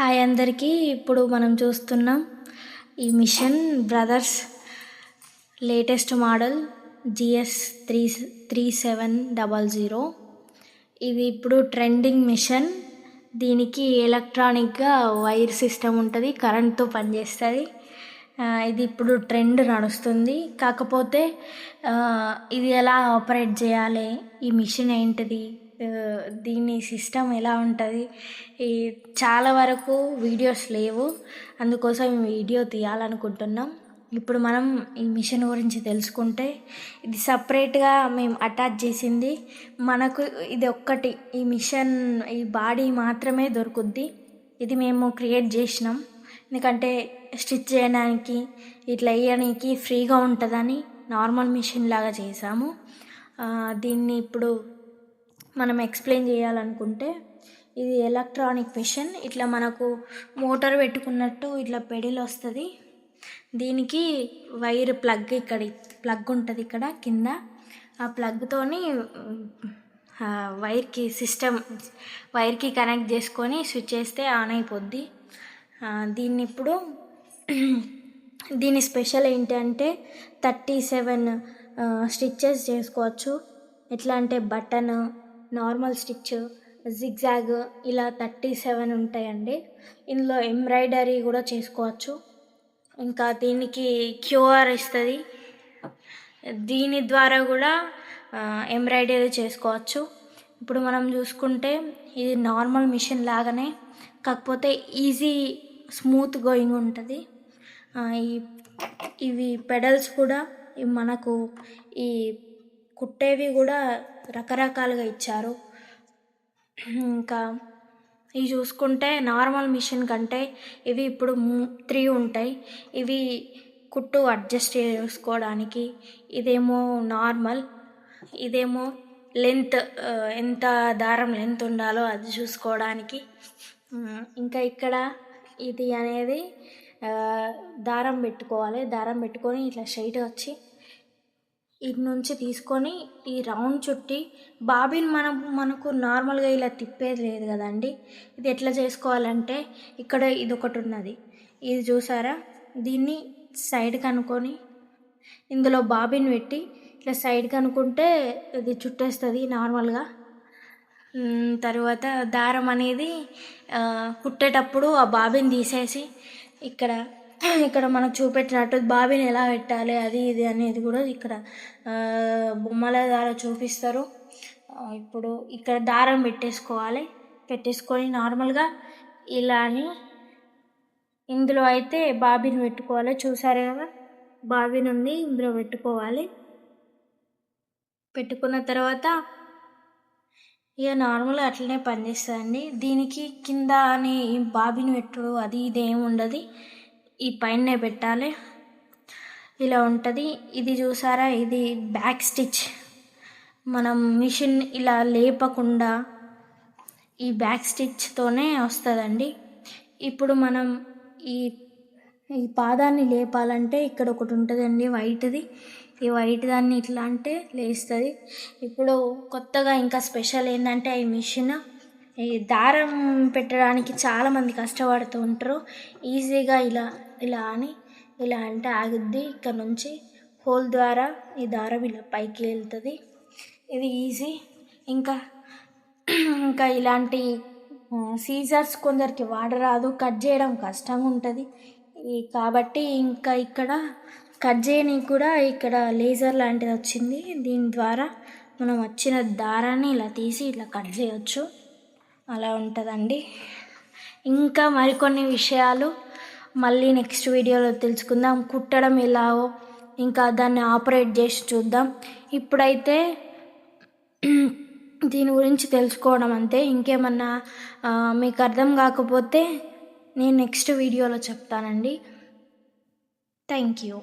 Hi అందరికీ. ఇప్పుడు మనం చూస్తున్నాం ఈ machine brothers latest model GS3700. ఇది ఇప్పుడు ట్రెండింగ్ మిషన్. దీనికి ఎలక్ట్రానిక్గా వైర్ సిస్టమ్ ఉంటుంది, కరెంట్తో పనిచేస్తుంది. ఇది ఇప్పుడు ట్రెండ్ నడుస్తుంది. కాకపోతే ఇది ఎలా ఆపరేట్ చేయాలి, ఈ మిషన్ ఏంటిది, దీని సిస్టమ్ ఎలా ఉంటుంది, ఈ చాలా వరకు వీడియోస్ లేవు. అందుకోసం ఈ వీడియో తీయాలనుకుంటున్నాం. ఇప్పుడు మనం ఈ మిషన్ గురించి తెలుసుకుంటే, ఇది సపరేట్గా మేము అటాచ్ చేసింది. మనకు ఇది ఒక్కటి, ఈ మిషన్ ఈ బాడీ మాత్రమే దొరుకుద్ది. ఇది మేము క్రియేట్ చేసినాం, ఎందుకంటే స్టిచ్ చేయడానికి ఇట్లా వేయడానికి ఫ్రీగా ఉంటుందని నార్మల్ మిషన్ లాగా చేసాము. దీన్ని ఇప్పుడు మనం ఎక్స్ప్లెయిన్ చేయాలనుకుంటే, ఇది ఎలక్ట్రానిక్ మిషన్. ఇట్లా మనకు మోటార్ పెట్టుకున్నట్టు ఇట్లా పెడిల్ వస్తుంది. దీనికి వైర్ ప్లగ్, ఇక్కడ ప్లగ్ ఉంటుంది ఇక్కడ కింద. ఆ ప్లగ్తోని వైర్కి కనెక్ట్ చేసుకొని స్విచ్ చేస్తే ఆన్ అయిపోద్ది. దీన్ని ఇప్పుడు దీని స్పెషల్ ఏంటంటే 37 స్టిచ్చెస్ చేసుకోవచ్చు. ఎట్లా అంటే బటన్, నార్మల్ స్టిచ్, జిగ్జాగ్, ఇలా 37 ఉంటాయండి. ఇందులో ఎంబ్రాయిడరీ కూడా చేసుకోవచ్చు. ఇంకా దీనికి క్యూఆర్ ఇస్తుంది, దీని ద్వారా కూడా ఎంబ్రాయిడరీ చేసుకోవచ్చు. ఇప్పుడు మనం చూసుకుంటే ఇది నార్మల్ మిషన్ లాగానే, కాకపోతే ఈజీ స్మూత్ గోయింగ్ ఉంటుంది. ఇవి పెడల్స్ కూడా మనకు ఈ కుట్టేవి కూడా రకరకాలుగా ఇచ్చారు. ఇంకా ఇవి చూసుకుంటే నార్మల్ మిషన్ కంటే ఇవి ఇప్పుడు 3 ఉంటాయి. ఇవి కుట్టు అడ్జస్ట్ చేసుకోవడానికి. ఇదేమో నార్మల్, ఇదేమో లెంత్, ఎంత దారం లెంత్ ఉండాలో అది చూసుకోవడానికి. ఇంకా ఇక్కడ ఇది అనేది దారం పెట్టుకోవాలి. దారం పెట్టుకొని ఇట్లా స్ట్రైట్గా వచ్చి ఇటు నుంచి తీసుకొని ఈ రౌండ్ చుట్టి బాబిన్ మనకు నార్మల్గా ఇలా తిప్పేది లేదు కదండి. ఇది ఎట్లా చేసుకోవాలంటే, ఇక్కడ ఇది ఒకటి ఉన్నది, ఇది చూసారా, దీన్ని సైడ్కి అనుకొని ఇందులో బాబిన్ పెట్టి ఇట్లా సైడ్కి అనుకుంటే ఇది చుట్టేస్తుంది నార్మల్గా. తర్వాత దారం అనేది కుట్టేటప్పుడు ఆ బాబిన్ తీసేసి ఇక్కడ మనకు చూపెట్టినట్టు బాబిన్ ఎలా పెట్టాలి అది ఇది అనేది కూడా ఇక్కడ బొమ్మల ద్వారా చూపిస్తారు. ఇప్పుడు ఇక్కడ దారం పెట్టేసుకొని నార్మల్గా ఇలా అని, ఇందులో అయితే బాబిన్ పెట్టుకోవాలి. చూసారు కదా, బాబిన్ ఉంది, ఇందులో పెట్టుకోవాలి. పెట్టుకున్న తర్వాత ఇక నార్మల్గా అట్లనే పనిచేస్తుందండి. దీనికి కింద అని బాబిన్ పెట్టుడు అది ఇది ఏమి ఉండదు, ఈ పైనే పెట్టాలి. ఇలా ఉంటుంది. ఇది చూసారా, ఇది బ్యాక్ స్టిచ్. మనం మిషన్ ఇలా లేపకుండా ఈ బ్యాక్ స్టిచ్తోనే వస్తుందండి. ఇప్పుడు మనం ఈ పాదాన్ని లేపాలంటే ఇక్కడ ఒకటి ఉంటుందండి వైట్ది. ఈ వైట్ దాన్ని ఇట్లా అంటే లేస్తుంది. ఇప్పుడు కొత్తగా ఇంకా స్పెషల్ ఏంటంటే, ఈ మిషన్ ఈ దారం పెట్టడానికి చాలామంది కష్టపడుతూ ఉంటారు. ఈజీగా ఇలా అంటే ఆగుద్ది. ఇక్కడ నుంచి హోల్ ద్వారా ఈ దారం ఇలా పైకి వెళ్తుంది. ఇది ఈజీ. ఇంకా ఇలాంటి సీజర్స్ కొందరికి వాడరాదు, కట్ చేయడం కష్టంగా ఉంటుంది. కాబట్టి ఇంకా ఇక్కడ కట్ చేయడానికి కూడా ఇక్కడ లేజర్ లాంటిది వచ్చింది. దీని ద్వారా మనం వచ్చిన దారాన్ని ఇలా తీసి ఇట్లా కట్ చేయవచ్చు. అలా ఉంటుందండి. ఇంకా మరికొన్ని విషయాలు మళ్ళీ నెక్స్ట్ వీడియోలో తెలుసుకుందాం. కుట్టడం ఎలాగో ఇంకా దాన్ని ఆపరేట్ చేసి చూద్దాం. ఇప్పుడైతే దీని గురించి తెలుసుకోవడం అంతే. ఇంకేమన్నా మీకు అర్థం కాకపోతే నేను నెక్స్ట్ వీడియోలో చెప్తానండి. Thank you.